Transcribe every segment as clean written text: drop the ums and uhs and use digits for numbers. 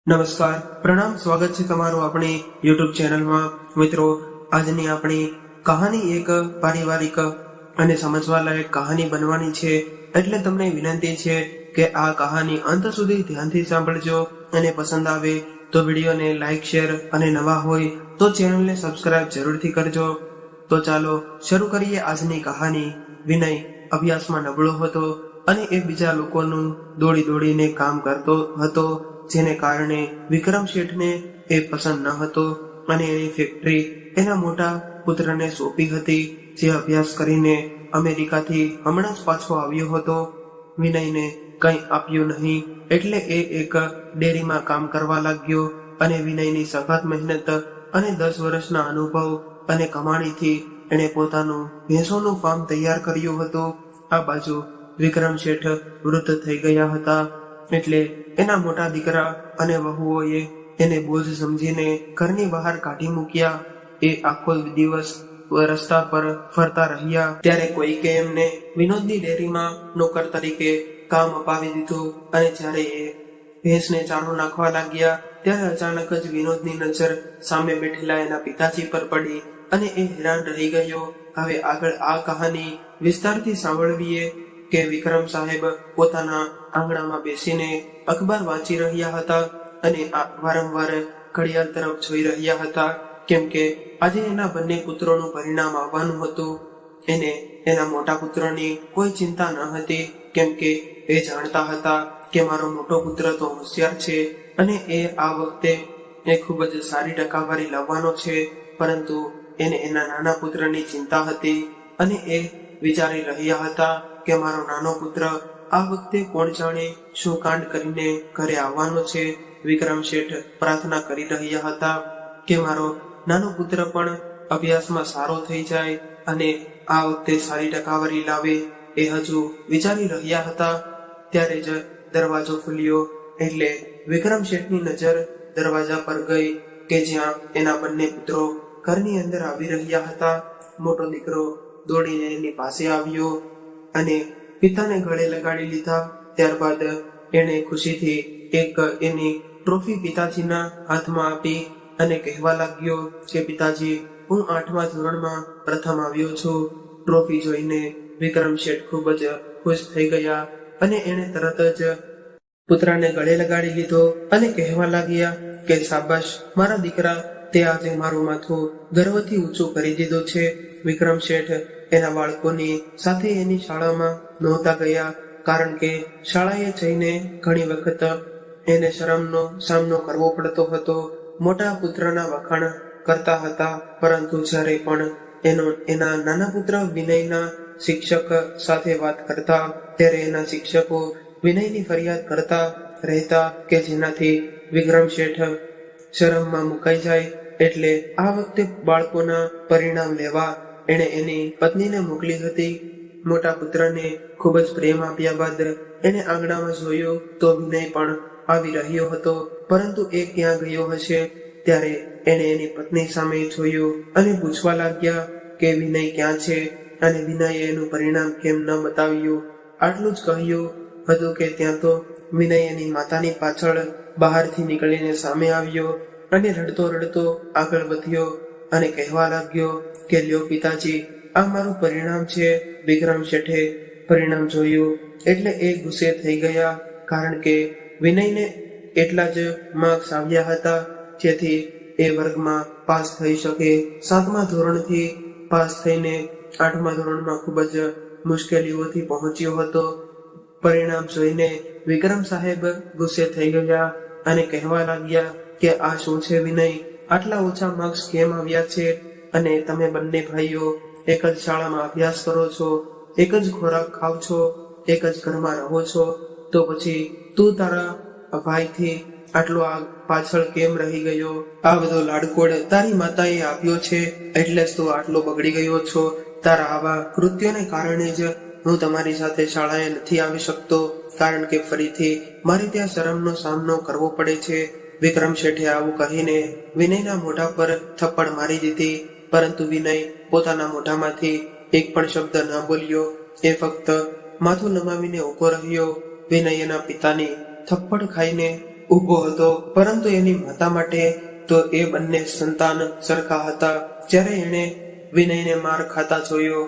નમસ્કાર, પ્રણામ, સ્વાગત છે તમારું આપણી યુટ્યુબ ચેનલમાં। મિત્રો, આજની આપણી કહાની એક પારિવારિક અને સમજવા લાયક કહાની બનવાની છે, એટલે તમને વિનંતી છે કે આ કહાની અંત સુધી ધ્યાનથી સાંભળજો અને પસંદ આવે તો વિડીયોને લાઈક, શેર અને નવા હોય તો ચેનલને સબસ્ક્રાઇબ જરૂરથી કરજો। તો ચાલો શરૂ કરીએ આજની કહાની। વિનય અભ્યાસમાં નબળો હતો અને એ બીજા લોકોનું દોડી દોડીને કામ કરતો હતો, જેને કારણે વિક્રમ શેઠને એ પસંદ ન હતો અને એની ફેક્ટરી એના મોટા પુત્રને સોંપી હતી, જે અભ્યાસ કરીને અમેરિકાથી હમણાં જ પાછો આવ્યો હતો। વિનયને કંઈ આપ્યું નહીં, એટલે એ એક ડેરીમાં કામ કરવા લાગ્યો અને વિનયની સખત મહેનત અને 10 વર્ષના અનુભવ અને કમાણીથી એણે પોતાનું ભેંસોનું ફાર્મ તૈયાર કર્યું હતું। આ બાજુ વિક્રમ શેઠ વૃદ્ધ થઈ ગયા હતા, એટલે એના મોટા દીકરા અને વહુઓએ એને બોજ સમજીને ઘરની બહાર કાઢી મૂક્યા। એ આખો દિવસ રસ્તા પર ફરતા રહ્યા, ત્યારે કોઈકે એમને વિનોદની ડેરીમાં નોકર તરીકે કામ અપાવી દીધું અને જ્યારે એ ભેંસને ચારો નાખવા લાગ્યા ત્યારે અચાનક જ વિનોદની નજર સામે બેઠેલા એના પિતાજી પર પડી અને એ હેરાન રહી ગયો। હવે આગળ આ કહાની વિસ્તારથી સાંભળવીએ કે વિક્રમ સાહેબ પોતાના આંગણામાં બેસીને અખબાર વાંચી રહ્યા હતા અને વારંવાર ઘડિયાળ તરફ જોઈ રહ્યા હતા, કેમ કે આજે એના બંને પુત્રોનું પરિણામ આવવાનું હતું। એને એના મોટા પુત્રની કોઈ ચિંતા ન હતી, કેમ કે એ જાણતા હતા કે મારો મોટો પુત્ર તો હોશિયાર છે અને એ આ વખતે એ ખૂબ જ સારી ટકાવારી લાવવાનો છે, પરંતુ એને એના નાના પુત્રની ચિંતા હતી અને એ વિચારી રહ્યા હતા કે મારો નાનો પુત્ર આ વખતે કોણ જાણે શું કાંડ કરીને ઘરે આવવાનો છે। વિક્રમ શેઠ પ્રાર્થના કરી રહ્યા હતા કે મારો નાનો પુત્ર પણ અભ્યાસમાં સારો થઈ જાય અને આ વખતે સારી ટકાવારી લાવે, એ હજુ વિચારી રહ્યા હતા। ત્યારે જ દરવાજો ખુલ્યો, એટલે વિક્રમ શેઠની નજર દરવાજા પર ગઈ કે જ્યાં એના બંને પુત્રો ઘરની અંદર આવી રહ્યા હતા। મોટો દીકરો દોડીને એની પાસે આવ્યો અને પિતાને ગળે લગાડી લીધા। ત્યારબાદ એણે ખુશીથી એક એની ટ્રોફી પિતાજીના હાથમાં આપી અને કહેવા લાગ્યો કે પિતાજી, હું 8મા ધોરણમાં પ્રથમ આવ્યો છું। ટ્રોફી જોઈને વિક્રમ શેઠ ખૂબ જ ખુશ થઈ ગયા અને એણે તરત જ પુત્રને ગળે લગાડી લીધો અને કહેવા લાગ્યા કે શાબાશ મારા દીકરા, તે આજે મારું માથું ગર્વથી ઊંચું કરી દીધું છે। વિક્રમ શેઠ એના બાળકોની સાથે એની શાળામાં નહોતા ગયા, કારણ કે શાળાએ જઈને ઘણી વખત એને શરમનો સામનો કરવો પડતો હતો। મોટા પુત્રના વખાણ કરતા હતા, પરંતુ જ્યારે પણ એના નાના પુત્ર વિનયના શિક્ષક સાથે વાત કરતા ત્યારે એના શિક્ષકો વિનયની ફરિયાદ કરતા રહેતા કે જેનાથી વિક્રમ શેઠ શરમમાં મુકાઈ જાય। એટલે આ વખતે બાળકોના પરિણામ લેવા એણે એની પત્નીને મોકલી હતી। મોટા પુત્રને ખૂબ જ પ્રેમ આપ્યા બાદ એણે આંગણામાં જોયું તો વિનય પણ આવી રહ્યો હતો, પરંતુ એ ક્યાં ગયો હશે? ત્યારે એણે એની પત્ની સામે જોયું અને પૂછવા લાગ્યા કે વિનય ક્યાં છે અને વિનયે એનું પરિણામ કેમ ન બતાવ્યું। આટલું જ કહ્યું હતું કે ત્યાં તો વિનય એની માતાની પાછળ બહારથી નીકળીને સામે આવ્યો અને રડતો રડતો આગળ વધ્યો અને કહેવા લાગ્યો કે લ્યો પિતાજી, આ મારું પરિણામ છે। વિક્રમ શેઠે પરિણામ જોયું એટલે એ ગુસ્સે થઈ ગયા, કારણ કે વિનયને એટલા જ માર્ક્સ આવ્યા હતા જેથી એ વર્ગમાં પાસ થઈ શકે। 7મા ધોરણથી પાસ થઈને 8મા ધોરણમાં ખૂબ જ મુશ્કેલીઓથી પહોંચ્યો હતો। પરિણામ જોઈને વિક્રમ સાહેબ ગુસ્સે થઈ ગયા અને કહેવા લાગ્યા કે આ શું છે વિનય, આટલા ઓછા માર્ક્સ કેમ આવ્યા છે? અને તમે બંને ભાઈઓ એક જ શાળામાં અભ્યાસ કરો છો, એક જ ખોરાક ખાવ છો, એક જ ઘરમાં રહો છો, તો પછી તું તારા ભાઈથી આટલો પાછળ કેમ રહી ગયો? આ બધો લાડકોડ તારી માતાએ આપ્યો છે, એટલે જ તું આટલો બગડી ગયો છો। તારા આવા કૃત્યોને કારણે જ હું તમારી સાથે શાળાએ નથી આવી શકતો, કારણ કે ફરીથી મારે ત્યાં શરમનો સામનો કરવો પડે છે। વિક્રમ શેઠે આવું કહીને વિનયના મોઢા પર થપ્પડ મારી દીધી, પરંતુ વિનય પોતાના મોઢામાંથી એક પણ શબ્દ ન બોલ્યો। એ ફક્ત માથું નમાવીને ઊભો રહ્યો। વિનય એના પિતાની થપ્પડ ખાઈને ઊભો હતો, પરંતુ એની માતા માટે તો એ બંને સંતાન સરખા હતા. જ્યારે એણે વિનયને માર ખાતા જોયો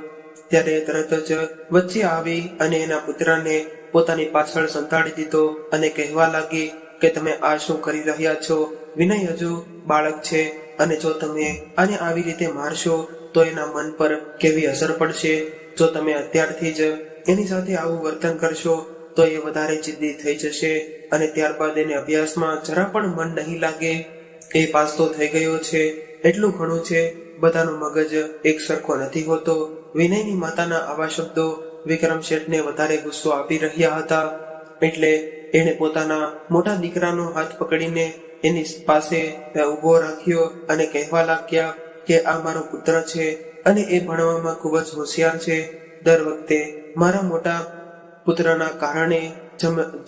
ત્યારે તરત જ વચ્ચે આવી અને એના પુત્રને પોતાની પાછળ સંતાડી દીધો અને કહેવા લાગી કે તમે આ શું કરી રહ્યા છો? વિનય હજુ બાળક છે અને જો તમે આને આવી રીતે મારશો તો એના મન પર કેવી અસર પડશે. જો તમે અત્યારથી જ એની સાથે આવું વર્તન કરશો તો એ વધારે જિદ્દી થઈ જશે અને ત્યારબાદ એને અભ્યાસમાં જરા પણ મન નહીં લાગે. એ પાસ તો થઈ ગયો છે, એટલું ઘણું છે, બધાનો મગજ એક સરખો નથી હોતો. વિનયની માતાના આવા શબ્દો વિક્રમ શેઠને વધારે ગુસ્સો આપી રહ્યા હતા. એટલે એણે પોતાના મોટા દીકરાનો હાથ પકડીને એની પાસે ઉભો રાખ્યો અને કહેવા લાગ્યા કે આ મારો પુત્ર છે અને એ ભણવામાં ખૂબ જ હોશિયાર છે. દર વખતે મારા મોટા પુત્રના કારણે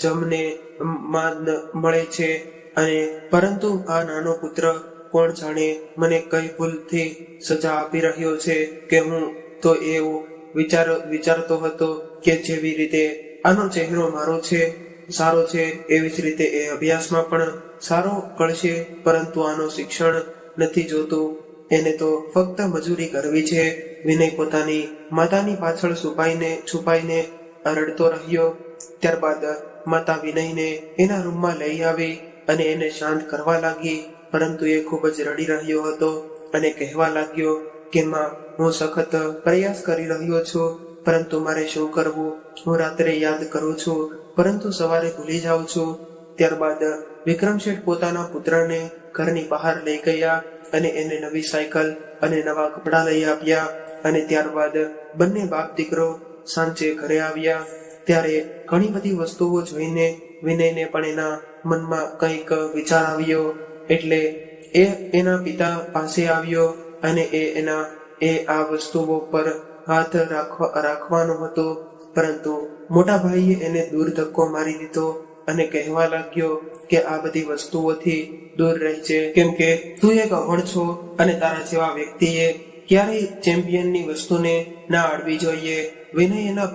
જમને માન મળે છે અને પરંતુ આ નાનો પુત્ર કોણ જાણે મને કઈ ભૂલથી સજા આપી રહ્યો છે કે હું તો એવું વિચારતો હતો કે જેવી રીતે આનો ચહેરો મારો છે સારો છે એવી જ રીતે એ અભ્યાસમાં પણ સારો કરશે, પરંતુ આનો શિક્ષણ નથી જોતું, એને તો ફક્ત મજૂરી કરવી છે. વિનય પોતાની માતાની પાછળ છુપાઈને રડતો રહ્યો. ત્યારબાદ માતા વિનયને એના રૂમમાં લઈ આવી અને એને શાંત કરવા લાગી, પરંતુ એ ખૂબ જ રડી રહ્યો હતો અને કહેવા લાગ્યો કે માં, હું સખત પ્રયાસ કરી રહ્યો છું, પરંતુ મારે શું કરવું? હું રાત્રે યાદ કરું છું, પરંતુ સવારે ભૂલી જાઉં છું. ત્યારબાદ વિક્રમ શેઠ પોતાના પુત્રને ઘરની બહાર લઈ ગયા અને એને નવી સાયકલ અને નવા કપડાં લઈ આપ્યા અને ત્યારબાદ બંને બાપ દીકરો સાંજે ઘરે આવ્યા. ત્યારે ઘણી બધી વસ્તુઓ જોઈને વિનયને પણ એના મનમાં કંઈક વિચાર આવ્યો. એટલે એ એના પિતા પાસે આવ્યો અને એ આ વસ્તુઓ પર હાથ રાખવાનો હતો, પરંતુ મોટા ભાઈએ એને દૂર ધક્કો મારી દીધો અને કહેવા લાગ્યો કે આ બધી વસ્તુઓથી દૂર રહેજે, કેમ કે તું એક અભણ છો અને તારા જેવા વ્યક્તિએ ક્યારેય ચેમ્પિયનની વસ્તુને ના અડવી જોઈએ. વિનય એના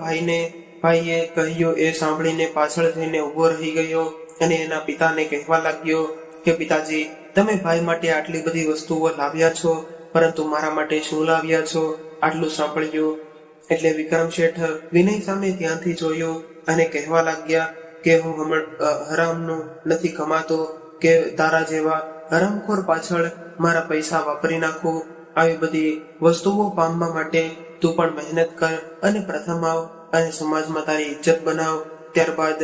ભાઈએ કહ્યું એ સાંભળીને પાછળ થઈને ઉભો રહી ગયો અને એના પિતાને કહેવા લાગ્યો કે પિતાજી, તમે ભાઈ માટે આટલી બધી વસ્તુઓ લાવ્યા છો, પરંતુ મારા માટે શું લાવ્યા છો? આટલું સાંભળ્યું એટલે વિક્રમ શેઠ વિનય સામે ધ્યાનથી જોયું અને કહેવા લાગ્યા કે હું હરામનું નથી કમાતો કે તારા જેવા હરામખોર પાછળ મારા પૈસા વાપરી નાખું. આવી બધી વસ્તુઓ પામવા માટે તું પણ મહેનત કર અને પ્રથમ આવ અને સમાજમાં તારી ઇજ્જત બનાવ, ત્યારબાદ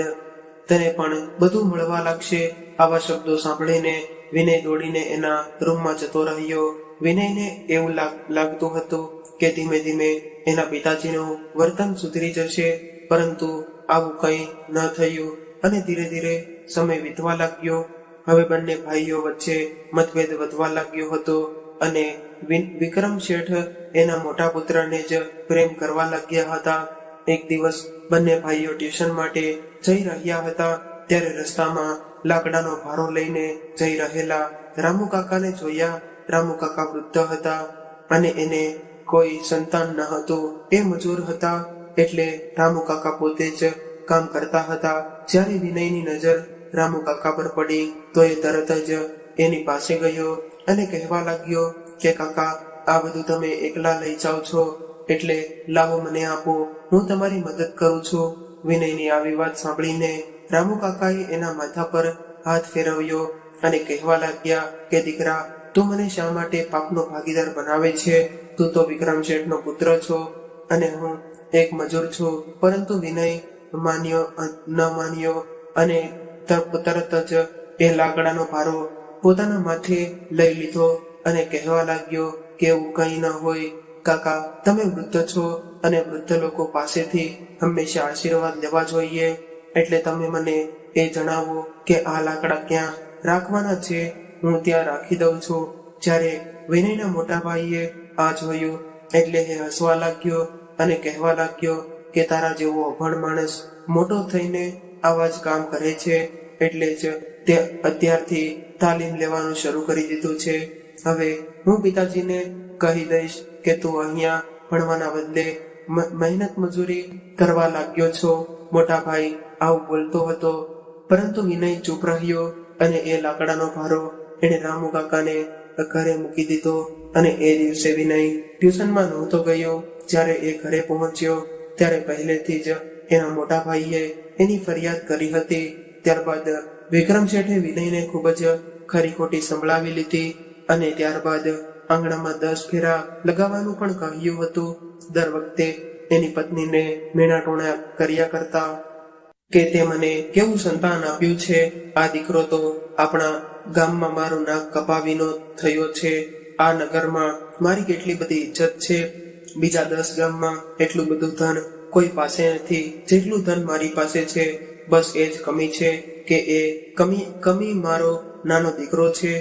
તને પણ બધું મળવા લાગશે. આવા શબ્દો સાંભળીને વિનય દોડીને એના રૂમમાં જતો રહ્યો. વિનયને એવું લાગતું હતું કે ધીમે ધીમે એના પિતાજીનું વર્તન સુધરી જશે, પરંતુ આવું કંઈ ન થયું અને ધીરે ધીરે સમય વીતવા લાગ્યો. હવે બંને ભાઈઓ વચ્ચે મતભેદ વધવા લાગ્યો હતો અને વિક્રમ શેઠ એના મોટા પુત્રને જ પ્રેમ કરવા લાગ્યા હતા. એક દિવસ બંને ભાઈઓ ટ્યુશન માટે જઈ રહ્યા હતા ત્યારે રસ્તામાં લાકડાનો ભારો લઈને જઈ રહેલા રામુ કાકાને જોયા. રામુ કાકા વૃદ્ધ હતા અને એને કોઈ સંતાન ન હતું. એ મજૂર હતા, એટલે રામુ કાકા પોતે જ કામ કરતા હતા. જ્યારે વિનયની નજર રામુ કાકા પર પડી તો એ તરત જ એની પાસે ગયો અને કહેવા લાગ્યો કે કાકા, આ બધું તમે એકલા લઈ જાઓ છો, એટલે લાવો મને આપો, હું તમારી મદદ કરું છું. વિનયની આવી વાત સાંભળીને રામુ કાકાએ એના માથા પર હાથ ફેરવ્યો અને કહેવા લાગ્યા કે દીકરા, તું મને શા માટે પાપનો ભાગીદાર બનાવે છે? તું તો વિક્રમ શેઠનો પુત્ર છો અને હું એક મજૂર છું. પરંતુ વિનય ન માન્યો અને તરત જ એ લાકડાનો ભારો પોતાના માથે લઈ લીધો અને કહેવા લાગ્યો કે એવું કંઈ ન હોય કાકા, તમે વૃદ્ધ છો અને વૃદ્ધ લોકો પાસેથી હંમેશા આશીર્વાદ લેવા જોઈએ, એટલે તમે મને એ જણાવો કે આ લાકડા ક્યાં રાખવાના છે, હું ત્યાં રાખી દઉં છું. જ્યારે વિનયના મોટા ભાઈએ આ જોયું એટલે એ હસવા લાગ્યો અને કહેવા લાગ્યો કે તારા જેવો અભણ માણસ મોટો થઈને આવા જ કામ કરે છે, એટલે જ તે અત્યારથી તાલીમ લેવાનું શરૂ કરી દીધું છે. હવે હું પિતાજીને કહી દઈશ કે તું અહીંયા ભણવાના બદલે મહેનત મજૂરી કરવા લાગ્યો છો. મોટા ભાઈ આવું બોલતો હતો, પરંતુ વિનય ચૂપ રહ્યો અને એ લાકડાનો ભારો એણે રામુ કાકાને ઘરે મૂકી દીધો. અને એ દિવસે વિનય ટ્યુશનમાં નહોતો ગયો. જ્યારે એ ઘરે પહોંચ્યો ત્યારે પહેલેથી જ એના મોટા ભાઈએ એની ફરિયાદ કરી હતી. ત્યારબાદ વિક્રમ શેઠે વિનયને ખૂબ જ ખરી ખોટી સંભળાવી લીધી અને ત્યારબાદ આંગણામાં 10 ફેરા લગાવવાનું પણ કહ્યું હતું. દર વખતે એની પત્નીને મેણાટોણા કર્યા કરતા કે તે મને કેવું સંતાન આપ્યું છે. આ દીકરો તો આપણા ગામમાં મારું નાક કપાવીનો થયો છે. આ નગરમાં મારી કેટલી બધી ઇજ્જત છે. બીજા 10 ગામમાં એટલું બધું ધન કોઈ પાસે નથી જેટલું ધન મારી પાસે છે. બસ એ જ કમી છે કે એ કમી મારો નાનો દીકરો છે.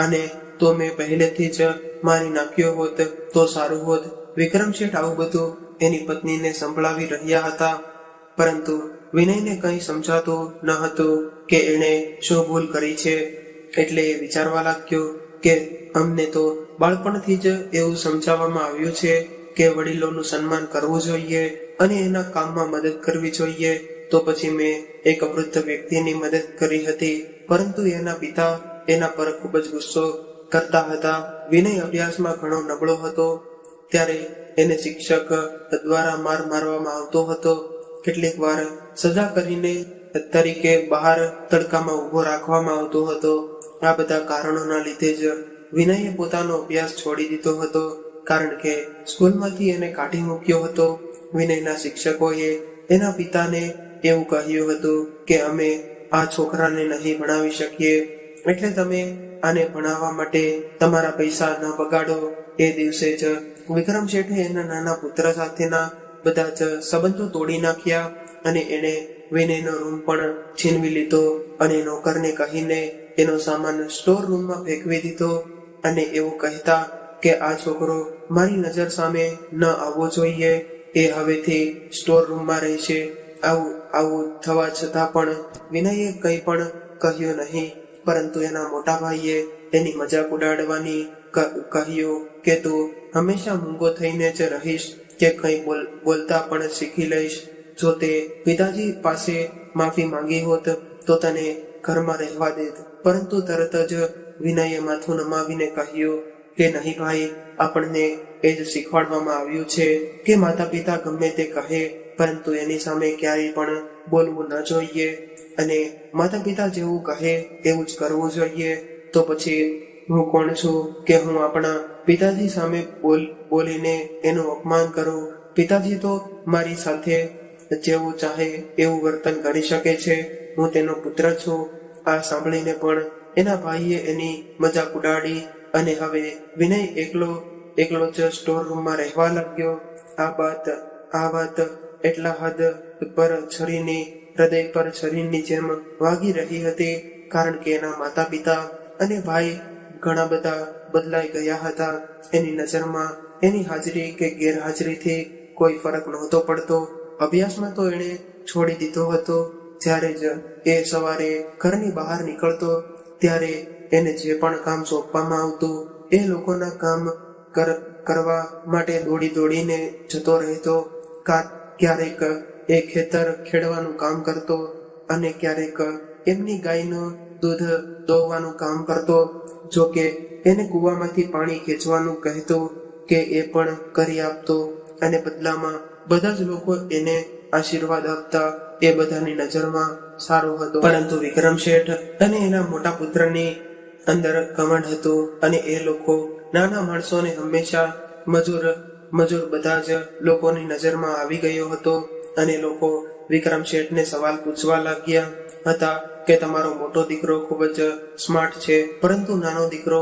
આને તો મેં પહેલેથી જ મારી નાખ્યો હોત તો સારું હોત. વિક્રમ શેઠ આવું બધું એની પત્નીને સંભળાવી રહ્યા હતા, પરંતુ વિનયને કંઈ સમજાતું ન હતું કે એણે શું ભૂલ કરી છે. એટલે એ વિચારવા લાગ્યો કે અમને તો બાળપણથી જ એવું સમજાવવામાં આવ્યું છે કે વડીલોનું સન્માન કરવું જોઈએ અને એના કામમાં મદદ કરવી જોઈએ. તો પછી મેં એક વૃદ્ધ વ્યક્તિની મદદ કરી હતી, પરંતુ એના પિતા એના પર ખૂબ જ ગુસ્સો કરતા હતા. વિનય અભ્યાસમાં ઘણો નબળો હતો, ત્યારે એને શિક્ષક દ્વારા માર મારવામાં આવતો હતો. કેટલીક વાર સજા કરીને તરીકે બહાર તડકામાં ઊભો રાખવામાં આવતો હતો. આ બધા કારણોના લીધે જ વિનયે પોતાનો અભ્યાસ છોડી દીધો હતો, કારણ કે સ્કૂલમાંથી એને કાઢી મૂક્યો હતો. વિનયના શિક્ષકોએ એના પિતાને એવું કહ્યું હતું કે અમે આ છોકરાને નહીં ભણાવી શકીએ, એટલે તમે આને ભણાવવા માટે તમારા પૈસા ન બગાડો. એ દિવસે જ વિક્રમ શેઠે એના નાના પુત્ર સાથેના બધા જ સંબંધો તોડી નાખ્યા અને એણે વિનયનો રૂમ પણ છીનવી લીધો અને નોકરને કહીને એનો સામાન સ્ટોર રૂમમાં ફેંકવી દીધો અને એવું કહેતા કે આ છોકરો મારી નજર સામે ન આવવો જોઈએ, એ હવેથી સ્ટોર રૂમમાં રહેશે. આવું થવા છતાં પણ વિનયે કંઈ પણ કહ્યું નહીં, પરંતુ એના મોટા ભાઈએ એની મજાક ઉડાડવાની કહ્યું કે તું હંમેશા મૂંગો થઈને જ રહીશ કે કંઈ બોલતા પણ શીખી લઈશ. જો તે પિતાજી પાસે માફી માંગી હોત તો તને ઘરમાં રહેવા દેત. પરંતુ તરત જ વિનયે માથું નમાવીને કહ્યું કે નહીં ભાઈ, આપણને એ જ શીખવાડવામાં આવ્યું છે કે માતા પિતા ગમે તે કહે, પરંતુ એની સામે ક્યારેય પણ બોલવું ન જોઈએ અને માતા પિતા જેવું કહે એવું જ કરવું જોઈએ. તો પછી હું કોણ છું કે હું આપણા પિતાજી સામે બોલીને એનું અપમાન કરું? પિતાજી તો મારી સાથે જેવું ચાહે એવું વર્તન કરી શકે છે. હું તેનો પુત્ર છું. આ સાંભળીને પણ એના ભાઈએ એની મજાક ઉડાડી અને હવે વિનય એકલો જ સ્ટોર રૂમમાં રહેવા લાગ્યો. આ વાત એટલા હદ પર હૃદય પર છરીની જેમ વાગી રહી હતી, કારણ કે એના માતા પિતા અને ભાઈ ઘણા બધા બદલાઈ ગયા હતા. એની નજરમાં એની હાજરી કે ગેરહાજરીથી કોઈ ફરક નહોતો પડતો. અભ્યાસમાં તો એણે છોડી દીધો હતો. જ્યારે જ એ સવારે ઘરની બહાર નીકળતો ત્યારે એને જે પણ કામ સોંપવામાં આવતું એ લોકોના કામ કરવા માટે દોડીને જતો રહેતો. ક્યારેક એ ખેતર ખેડવાનું કામ કરતો અને ક્યારેક એમની ગાયનું દૂધ દોવાનું કામ કરતો. જો કે એને કૂવામાંથી પાણી ખેંચવાનું કહેતો કે એ પણ કરી આપતો અને બદલામાં બધા જ લોકો એને આશીર્વાદ આપતા. એ બધાની નજરમાં સારો હતો, પરંતુ વિક્રમ શેઠ અને એના મોટા પુત્રની અંદર ઘમંડ હતું અને એ લોકો નાના માણસોને હંમેશા મજૂર બધા જ લોકોની નજરમાં આવી ગયો હતો. અને લોકો વિક્રમ શેઠને સવાલ પૂછવા લાગ્યા હતા કે તમારો મોટો દીકરો ખૂબ જ સ્માર્ટ છે, પરંતુ નાનો દીકરો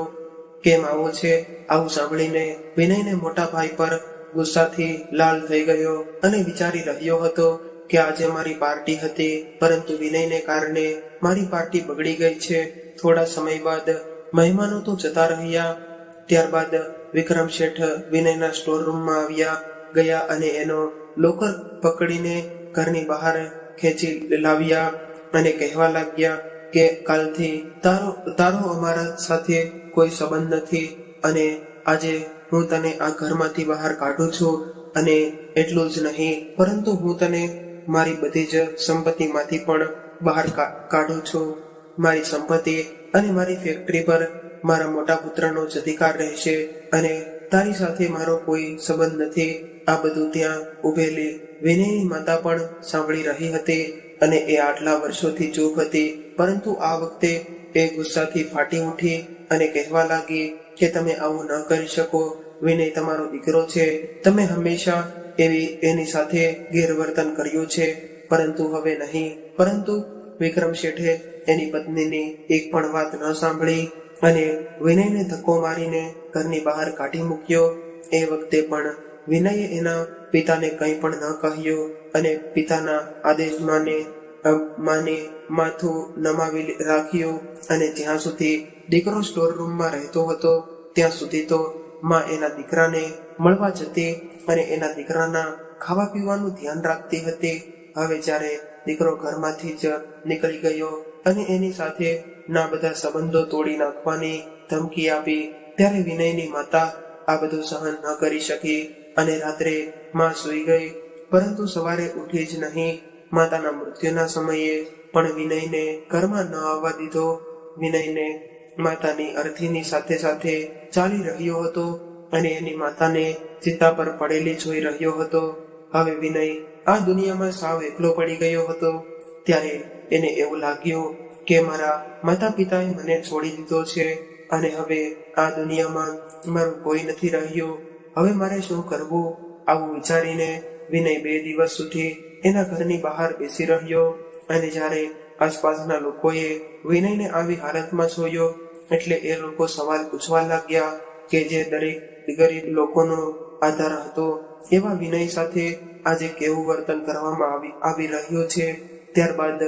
કેમ આવો છે? આવું સાંભળીને વિનયને મોટા ભાઈ પર ગુસ્સાથી લાલ થઈ ગયો અને વિચારી રહ્યો હતો કે આજે મારી પાર્ટી હતી, પરંતુ વિનયને કારણે મારી પાર્ટી બગડી ગઈ છે. થોડા સમય બાદ મહેમાનો તો જતા રહ્યા. ત્યારબાદ વિક્રમ શેઠ વિનયના સ્ટોર રૂમમાં ગયા અને એનો લોકર પકડીને ઘરની બહાર ખેંચી લાવ્યા અને કહેવા લાગ્યા કે કાલથી તારો અમારા સાથે કોઈ સંબંધ નથી અને આજે હું તને આ ઘરમાંથી બહાર કાઢું છું. અને એટલું જ નહીં, પરંતુ હું તને મારી બધી જ સંપત્તિમાંથી પણ બહાર કાઢું છું. મારી સંપત્તિ અને મારી ફેક્ટરી પર મારા મોટા પુત્રનો જ અધિકાર રહેશે અને તારી સાથે મારો કોઈ સંબંધ નથી. આ બધું ત્યાં ઉભેલી વિનયની માતા પણ સાંભળી રહી હતી અને એ આટલા વર્ષોથી ચૂપ હતી. પરંતુ આ વખતે એ ગુસ્સાથી ફાટી ઉઠી અને કહેવા લાગી કે તમે આવું ન કરી શકો. વિનય તમારો દીકરો છે. તમે હંમેશા એની સાથે ગેરવર્તન કર્યું છે, પરંતુ હવે નહીં. પરંતુ વિક્રમ શેઠે એની પત્નીની એક પણ વાત ન સાંભળી અને વિનયને ધક્કો મારીને ઘરની બહાર કાઢી મૂક્યો. એ વખતે પણ વિનયે એના પિતાને કંઈ પણ ન કહ્યું અને પિતાના આદેશ માને માથું નમાવી રાખ્યું. અને જ્યાં સુધી દીકરો સ્ટોર રૂમમાં રહેતો હતો ત્યાં સુધી તો માં એના દીકરાને મળવા જતી અને એના દીકરાના ખાવા પીવાનું ધ્યાન રાખતી હતી. હવે જ્યારે દીકરો ઘરમાંથી જ નીકળી ગયો અને એની સાથે ના બધા સંબંધો તોડી નાખવાની ધમકી આપી, ત્યારે વિનયની માતા આ બધું સહન ન કરી શકી અને રાત્રે માં સૂઈ ગઈ. પરંતુ સવારે ઉઠી જ નહીં. માતાના મૃત્યુના સમયે પણ વિનયને ઘરમાં ન આવવા દીધો. વિનયને માતાની અર્થીની સાથે સાથે ચાલી રહ્યો હતો અને એની માતાને ચિત્તા પર પડેલી જોઈ રહ્યો હતો. હવે વિનય આ દુનિયામાં સાવ એકલો પડી ગયો હતો. ત્યારે એને એવું લાગ્યું કે મારા માતા પિતાએ મને છોડી દીધો છે અને હવે આ દુનિયામાં મારું કોઈ નથી રહ્યું. હવે મારે શું કરવું? આવું વિચારીને વિનય 2 દિવસ સુધી એના ઘરની બહાર બેસી રહ્યો. અને જ્યારે આસપાસના લોકોએ વિનયને આવી હાલતમાં જોયો એટલે એ લોકો સવાલ પૂછવા લાગ્યા કે જે દરેક ગરીબ લોકોનો આધાર હતો એવા વિનય સાથે આજે કેવું વર્તન કરવામાં આવી રહ્યું છે. ત્યારબાદ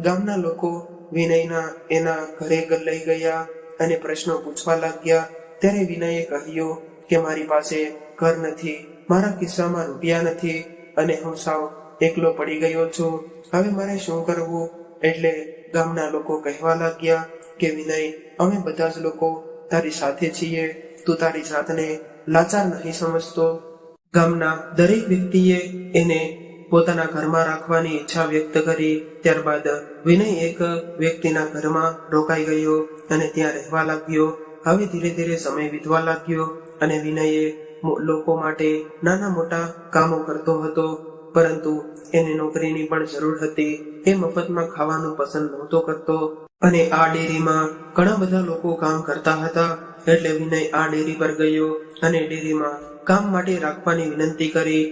ગામના લોકો વિનયના એના ઘરે લઈ ગયા અને પ્રશ્નો પૂછવા લાગ્યા. ત્યારે વિનયે કહ્યું કે મારી પાસે ઘર નથી, મારા ખિસ્સામાં રૂપિયા નથી અને હું સાવ એકલો પડી ગયો છું. હવે મારે શું કરવું? એટલે ગામના લોકો કહેવા લાગ્યા કે વિનય, અમે બધા જ લોકો તારી સાથે છીએ. તું તારી જાતને લાચાર નહીં સમજતો. ગામના દરેક વ્યક્તિએ એને પોતાના ઘરમાં રાખવાની ઈચ્છા વ્યક્ત કરી. ત્યારબાદ વિનય એક વ્યક્તિના ઘરમાં રોકાઈ ગયો અને ત્યાં રહેવા લાગ્યો. હવે ધીરે ધીરે સમય વીતવા લાગ્યો અને વિનયે લોકો માટે નાના મોટા કામો કરતો હતો. પરંતુ એને નોકરીની પણ જરૂર હતી. એ મફતમાં ખાવાનું પસંદ નહોતો કરતો અને આ ડેરીમાં ઘણા બધા લોકો કામ કરતા હતા. એટલે વિનય આ ડેરી પર ગયો અને ડેરીમાં કામ માટે રાખવાની વિનંતી કરી.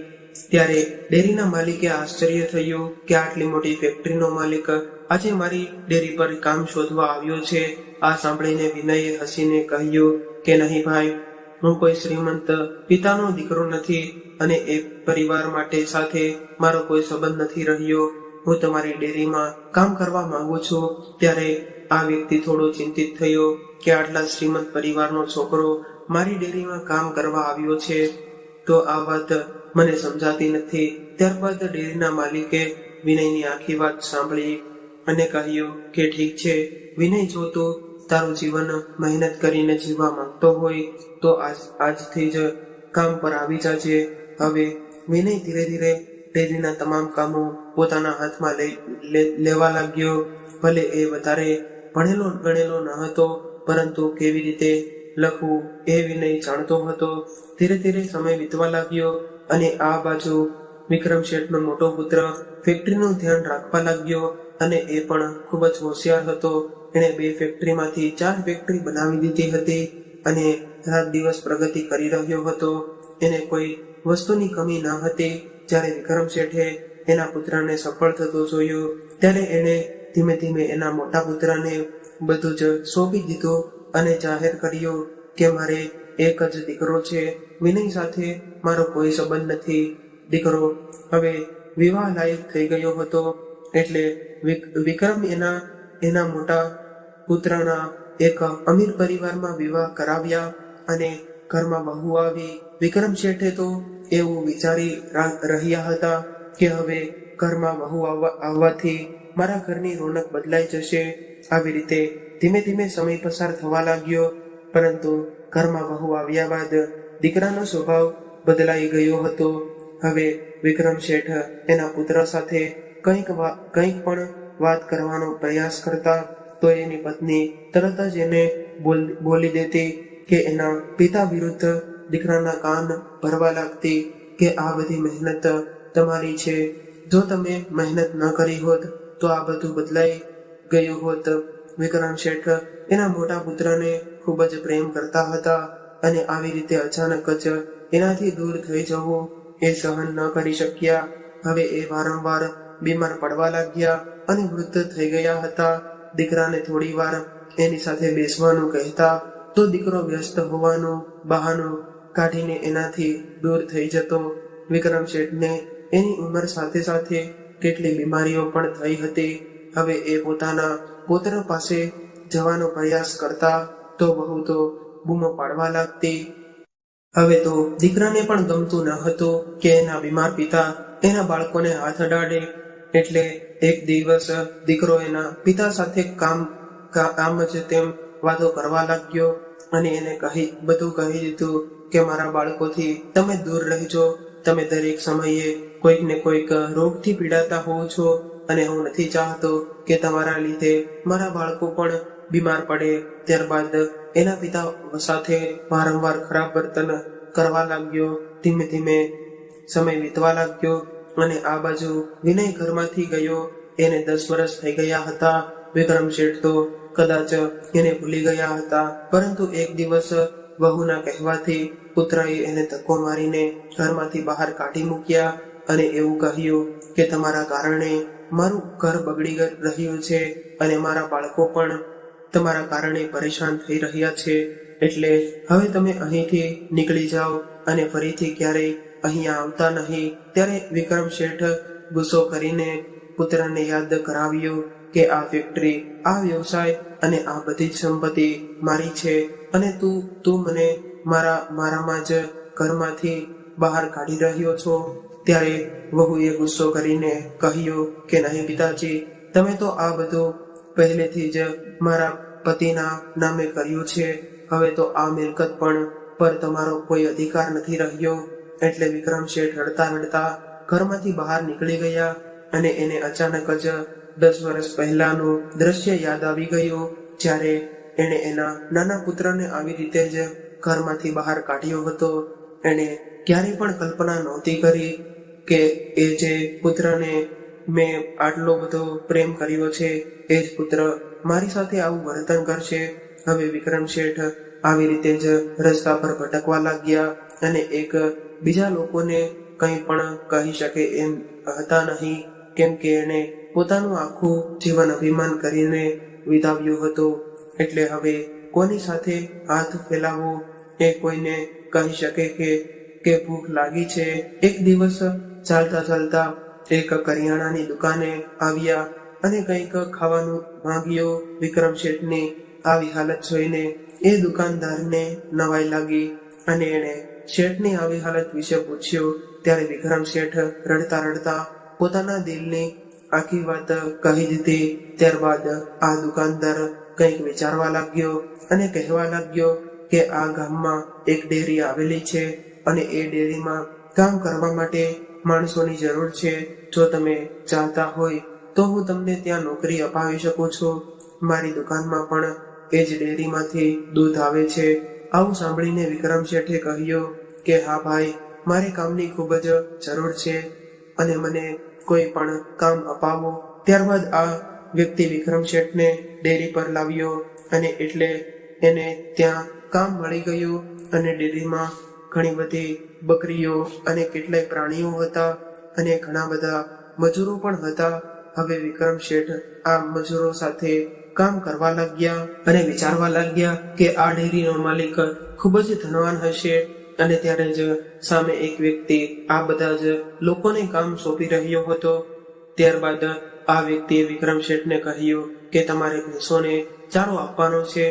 ત્યારે ડેરીના માલિકે આશ્ચર્ય થયું કે આટલી મોટી ફેક્ટરીનો માલિક આજે મારી ડેરી પર કામ શોધવા આવ્યો છે. આ સાંભળીને વિનયે હસીને કહ્યું કે નહીં ભાઈ, હું કોઈ શ્રીમંત પિતાનો દીકરો નથી અને એ પરિવાર માટે સાથે મારો કોઈ સંબંધ નથી રહ્યો. હું તમારી ડેરીમાં કામ કરવા માંગુ છું. ત્યારે આ વ્યક્તિ થોડો ચિંતિત થયો કે આટલા શ્રીમંત પરિવારનો છોકરો મારી ડેરીમાં કામ કરવા આવ્યો છે તો આ વાત મને સમજાતી નથી. ત્યારબાદ ડેરીના માલિકે વિનયની આખી વાત સાંભળી અને કહ્યું કે ઠીક છે વિનય, જો તું તારું જીવન મહેનત કરીને જીવવા માંગતો હોય તો આજથી જ કામ પર આવી જાજે. હવે વિનય ધીરે ધીરે ડેરીના તમામ કામો પોતાના હાથમાં લેવા લાગ્યો. ભલે એ વધારે ભણેલો ગણેલો ન હતો, પરંતુ કેવી રીતે લખવું એ વિનય જાણતો હતો. ધીરે ધીરે સમય વીતવા લાગ્યો અને આ બાજુ વિક્રમ શેઠનો મોટો પુત્ર ફેક્ટરીનું ધ્યાન રાખવા લાગ્યો અને એ પણ ખૂબ જ હોશિયાર હતો. એણે 2 ફેક્ટરીમાંથી 4 ફેક્ટરી બનાવી દીધી હતી અને રાત દિવસ પ્રગતિ કરી રહ્યો હતો. એને કોઈ વસ્તુની કમી ન હતી. જ્યારે વિક્રમ શેઠે એના પુત્રને સફળ થતો જોયો ત્યારે એણે ધીમે ધીમે એના મોટા પુત્રને બધું જ સોંપી દીધું અને જાહેર કર્યું કે મારે એક જ દીકરો છે. વિનય સાથે મારો કોઈ સંબંધ નથી. દીકરો હવે વિવાહ લાયક થઈ ગયો હતો એટલે વિક્રમ એના મોટા પુત્રના એક અમીર પરિવારમાં વિવાહ કરાવ્યા અને ઘરમાં બહુ આવી. વિક્રમ શેઠે તો એવું વિચારી રહ્યા હતા કે હવે ઘરમાં બહુ આવવાથી મારા ઘરની રોનક બદલાઈ જશે. આવી રીતે ધીમે ધીમે સમય પસાર થવા લાગ્યો. પરંતુ ઘરમાં બહુ આવ્યા બાદ દીકરાનો સ્વભાવ બદલાઈ ગયો હતો. હવે વિક્રમ શેઠ એના પુત્ર સાથે કંઈક પણ વાત કરવાનો પ્રયાસ કરતા તો એની પત્ની તરત જ એને બોલી દેતી કે એના પિતા વિરુદ્ધ દીકરાના કાન ભરવા લાગતી કે આ બધી મહેનત તમારી છે, જો તમે મહેનત ન કરી હોત તો આ બધું બદલાઈ ગયું હોત. વિક્રમ શેઠ એના મોટા પુત્રને ખૂબ જ પ્રેમ કરતા હતા અને આવી રીતે અચાનક જ એનાથી દૂર થઈ જવું એ સહન ન કરી શક્યા. હવે એ વારંવાર બીમાર પડવા લાગ્યા અને વૃદ્ધ થઈ ગયા હતા. દીકરાને થોડી વાર એની સાથે બેસવાનું કહેતા તો દીકરો વ્યસ્ત હોવાનું બહાનું કાઢીને એનાથી દૂર થઈ જતો. વિક્રમ શેઠને એની ઉંમર સાથે સાથે કેટલી બીમારીઓ પણ થઈ હતી. હવે એ પોતાના પુત્ર પાસે જવાનો પ્રયાસ કરતા તો બહુ તો બૂમો પાડવા લાગતી. હવે તો દીકરાને પણ ગમતું ન હતું કે એના બીમાર પિતા એના બાળકોને હાથ અડાડે. એટલે એક દિવસ દીકરો એના પિતા સાથે કામ જ તેમ વાતો કરવા લાગ્યો અને એને બધું કહી દીધું કે મારા બાળકોથી તમે દૂર રહેજો. તમે દરેક સમયે કોઈક ને કોઈક રોગથી પીડાતા હોવ છો અને હું નથી ચાહતો કે તમારા લીધે મારા બાળકો પણ બીમાર પડે. ત્યારબાદ એના પિતા સાથે વારંવાર ખરાબ વર્તન કરવા લાગ્યો. ધીમે ધીમે સમય વીતવા લાગ્યો અને આ બાજુ વિનય ઘરમાંથી ગયો. એને 10 વર્ષ થઈ ગયા હતા. વિક્રમ શેઠ તો કદાચ એને ભૂલી ગયા હતા, પરંતુ એક દિવસ વહુના કહેવાથી પુત્રએ એને ધક્કો મારીને ઘરમાંથી બહાર કાઢી મૂક્યા અને એવું કહ્યું કે તમારા કારણે મારું ઘર બગડી રહ્યું છે અને મારા બાળકો પણ તમારા કારણે પરેશાન થઈ રહ્યા છે. એટલે હવે તમે અહીંથી નીકળી જાઓ અને ફરીથી ક્યારેય અહીંયા આવતા નહીં. ત્યારે વિક્રમ શેઠ ગુસ્સો કરીને પુત્રને યાદ કરાવ્યું કે આ ફેક્ટરી, આ વ્યવસાય અને આ બધી જ સંપત્તિ મારી છે અને તું મને મારામાં જ ઘરમાંથી બહાર કાઢી રહ્યો છો. ત્યારે વહુએ ગુસ્સો કરીને કહ્યું કે નહીં પિતાજી, તમે તો આ બધું પહેલેથી જ મારા પતિના નામે કર્યું છે. હવે તો આ મિલકત પણ પર તમારો કોઈ અધિકાર નથી રહ્યો. એટલે વિક્રમ શેઠ રડતા રડતા ઘરમાંથી બહાર નીકળી ગયા અને એને અચાનક જ 10 વર્ષ પહેલાનું દ્રશ્ય યાદ આવી ગયું, જ્યારે એણે એના નાના પુત્રને આવી રીતે જ ઘરમાંથી બહાર કાઢ્યો હતો. એણે ક્યારેય પણ કલ્પના નહોતી કરી કે એ જે પુત્રને મેં આટલો બધો પ્રેમ કર્યો છે એ જ પુત્ર મારી સાથે આવું વર્તન કરશે. હવે વિક્રમ શેઠ આવી રીતે જ રસ્તા પર ભટકવા લાગ્યા અને એક બીજા લોકોને કંઈ પણ કહી શકે એમ હતા નહીં, કેમ કે એણે પોતાનું આખું જીવન અભિમાન કરીને વિતાવ્યું હતું. એટલે હવે કોની સાથે હાથ ફેલાવવો એ કોઈને કહી શકે કે ભૂખ લાગી છે. એક દિવસ ચાલતા ચાલતા એક કરિયાણાની દુકાને આવ્યા અને કંઈક ખાવાનું માંગ્યો. વિક્રમ શેઠની આવી હાલત જોઈને એ દુકાનદારને નવાઈ લાગી અને એણે શેઠની આવી હાલત વિશે પૂછ્યું. ત્યારે વિક્રમ શેઠ રડતા રડતા પોતાના દિલની આખી વાત કહી દીધી. ત્યારબાદ આ દુકાનદાર કંઈક વિચારવા લાગ્યો અને કહેવા લાગ્યો કે આ ગામમાં એક ડેરી આવેલી છે અને એ ડેરીમાં કામ કરવા માટે માણસોની જરૂર છે. જો તમે ચાહતા હોય તો હું તમને ત્યાં નોકરી અપાવી શકું છું. મારી દુકાનમાં પણ એ જ ડેરીમાંથી દૂધ આવે છે. આવું સાંભળીને વિક્રમ શેઠે કહ્યું કે હા ભાઈ, મારે કામની ખૂબ જ જરૂર છે અને મને કોઈ પણ કામ અપાવો. ત્યારબાદ આ વ્યક્તિ વિક્રમ શેઠને ડેરી પર લાવ્યો અને એટલે એને ત્યાં કામ મળી ગયું અને ડેરીમાં ઘણી બધી બકરીઓ અને કેટલાય પ્રાણીઓ હતા અને ઘણા બધા મજૂરો પણ હતા. હવે વિક્રમ શેઠ આ મજૂરો સાથે કામ કરવા લાગ્યા અને વિચારવા લાગ્યા કે આ ડેરીનો માલિક ખૂબ જ ધનવાન હશે. અને ત્યારે જ સામે એક વ્યક્તિ આ બધા જ લોકોને કામ સોંપી રહ્યો હતો. ત્યારબાદ આ વ્યક્તિએ વિક્રમ શેઠને કહ્યું કે તમારે ભેંસોને ચારો આપવાનો છે.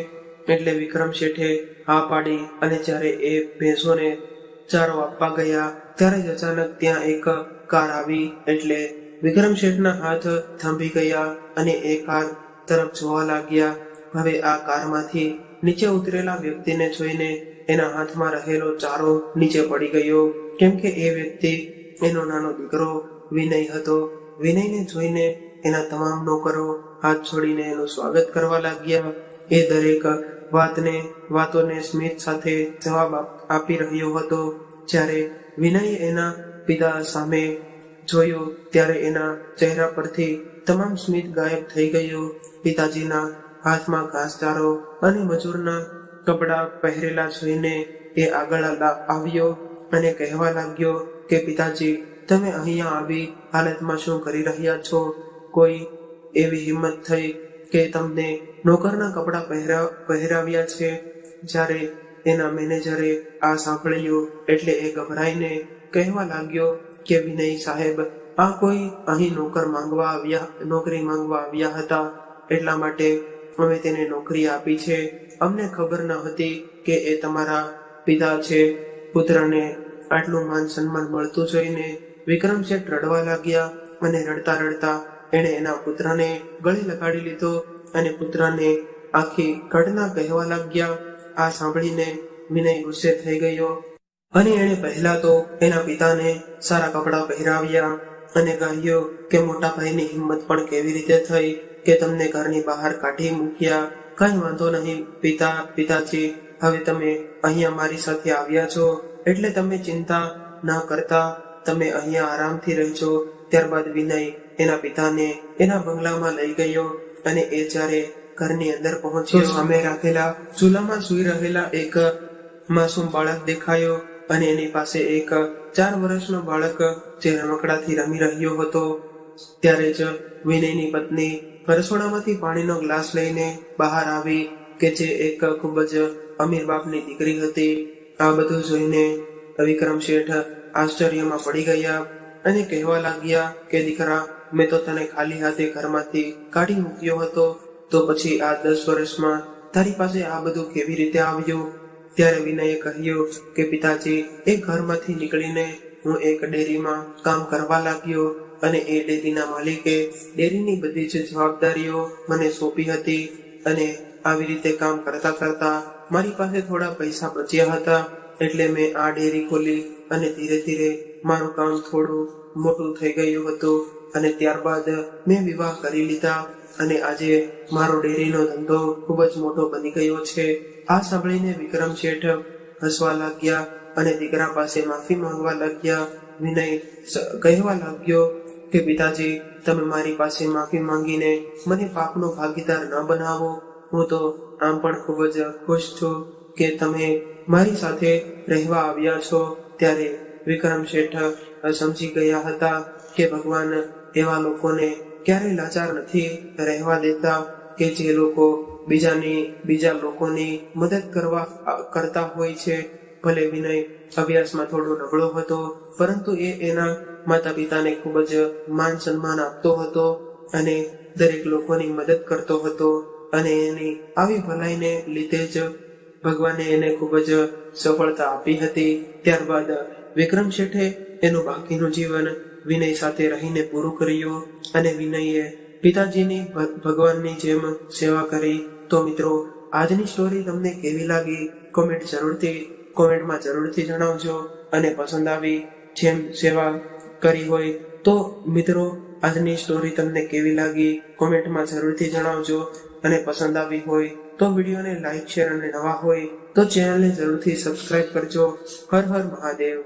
એટલે વિક્રમ શેઠે હા પાડી અને જ્યારે એ ભેંસોને ચારો આપવા ગયા ત્યારે જ અચાનક ત્યાં એક કાર આવી. એટલે વિક્રમ શેઠના હાથ થંભી ગયા અને એ કાર તરફ જોવા લાગ્યા. હવે આ કારમાંથી નીચે ઉતરેલા વ્યક્તિને જોઈને એના હાથમાં રહેલો ચારો નીચે પડી ગયો, કેમ કે એ વ્યક્તિ એનો નાનો દીકરો વિનય હતો. વિનયને જોઈને એના તમામ નોકરો હાથ છોડીને એનું સ્વાગત કરવા લાગ્યા. એ દરેક વાતોને સ્મિત સાથે જવાબ આપી રહ્યો હતો. જ્યારે વિનયે એના પિતા સામે જોયું ત્યારે એના ચહેરા પરથી તમામ સ્મિત ગાયબ થઈ ગયું. પિતાજીના હાથમાં ઘાસચારો અને મજૂરના કપડાં પહેરેલા જોઈને એ આગળ આવ્યો અને કહેવા લાગ્યો કે પિતાજી, તમે અહીંયા આવી હાલતમાં શું કરી રહ્યા છો? કોઈ એવી હિંમત થઈ કે તમને નોકરના કપડાં પહેરાવ્યા છે? જ્યારે એના મેનેજરે આ સાંભળ્યું એટલે એ ગભરાઈને કહેવા લાગ્યો કે વિનય સાહેબ, આ કોઈ અહીં નોકરી માંગવા આવ્યા હતા, એટલા માટે અમે તેને નોકરી આપી છે. અમને ખબર ન હતી કે એ તમારા પિતા છે. પુત્રને આટલું માન સન્માન મળતું જોઈને વિક્રમ શેઠ રડવા લાગ્યા અને રડતા રડતા એણે એના પુત્રને ગળે લગાડી લીધો અને પુત્રને આખી ઘટના કહેવા લાગ્યા. આ સાંભળીને વિનય ગુસ્સે થઈ ગયો અને એણે પહેલા તો એના પિતાને સારા કપડાં પહેરાવ્યા અને કહ્યું કે મોટા ભાઈની હિંમત પણ કેવી રીતે થઈ કે તમને ઘરની બહાર કાઢી મૂક્યા. કઈ વાંધો નહીં પિતાજી, હવે તમે અહીંયા મારી સાથે આવ્યા છો એટલે તમે ચિંતા ન કરતા, તમે અહીંયા આરામથી રહેજો. ત્યારબાદ વિનય એના પિતાને એના બંગલામાં લઈ ગયો અને એ જ્યારે ઘરની અંદર પહોંચ્યો, સામે રાખેલા ચૂલામાં સૂઈ રહેલા એક માસૂમ બાળક દેખાયો અને એની પાસે એક 4 વર્ષનો બાળક જે રમકડાથી રમી રહ્યો હતો. ત્યારે જ વિનયની પત્ની રસોડામાંથી પાણીનો ગ્લાસ લઈને બહાર આવી કે જે એક ખૂબ જ અમીર બાપની દીકરી હતી. આ બધું જોઈને વિક્રમ શેઠ આશ્ચર્યમાં પડી ગયા અને કહેવા લાગ્યા કે દીકરા, મેં તો તને ખાલી હાથે ઘરમાંથી કાઢી મૂક્યો હતો, તો પછી આ 10 વર્ષમાં તારી પાસે આ બધું કેવી રીતે આવ્યું? ત્યારે વિનયે કહ્યું કે પિતાજી, એક ઘરમાંથી નીકળીને હું એક ડેરીમાં કામ કરવા લાગ્યો અને એ ડેરીના માલિકે ડેરીની બધી જ જવાબદારીઓ મને સોંપી હતી અને આવી રીતે કામ કરતા કરતા મારી પાસે થોડા પૈસા બચ્યા હતા એટલે મેં આ ડેરી ખોલી અને ધીરે ધીરે મારું કામ થોડું મોટું થઈ ગયું હતું અને ત્યારબાદ મેં વિવાહ કરી લીધા અને આજે મારો ડેરીનો ધંધો ખૂબ જ મોટો બની ગયો છે. આ સાંભળીને વિક્રમ શેઠ હસવા લાગ્યા અને દીકરા પાસે માફી માંગવા લાગ્યા. વિનય કહેવા લાગ્યો કે પિતાજી, તમે મારી પાસે માફી માંગીને મને પાપનો ભાગીદાર ન બનાવો. હું તો આમ પણ ખૂબ જ ખુશ છું કે તમે મારી સાથે રહેવા આવ્યા છો. ત્યારે વિક્રમ શેઠ સમજી ગયા હતા કે ભગવાન એવા લોકોને ક્યારેય લાચાર નથી રહેવા દેતા કે જે લોકો બીજા લોકોની મદદ કરતા હોય છે. ભલે વિનય અભ્યાસમાં થોડો નબળો હતો, પરંતુ એ એના માતા પિતાને ખૂબ જ માન સન્માન આપતો હતો અને દરેક લોકોની મદદ કરતો હતો અને એની આવી ભલાઈને લીધે જ ભગવાને એને ખૂબ જ સફળતા આપી હતી. ત્યારબાદ વિક્રમ શેઠે એનું બાકીનું જીવન વિનય સાથે રહીને પૂરું કર્યું અને વિનયે પિતાજીની ભગવાનની જેમ સેવા કરી. તો મિત્રો, આજની સ્ટોરી તમને કેવી લાગી કોમેન્ટમાં જરૂરથી જણાવજો અને પસંદ આવી જેમ સેવા કરી હોય તો મિત્રો આજની સ્ટોરી તમને કેવી લાગી કોમેન્ટમાં જરૂરથી જણાવજો અને પસંદ આવી હોય તો વિડીયોને લાઈક, શેર અને નવા હોય તો ચેનલને જરૂરથી સબસ્ક્રાઇબ કરજો. હર હર મહાદેવ.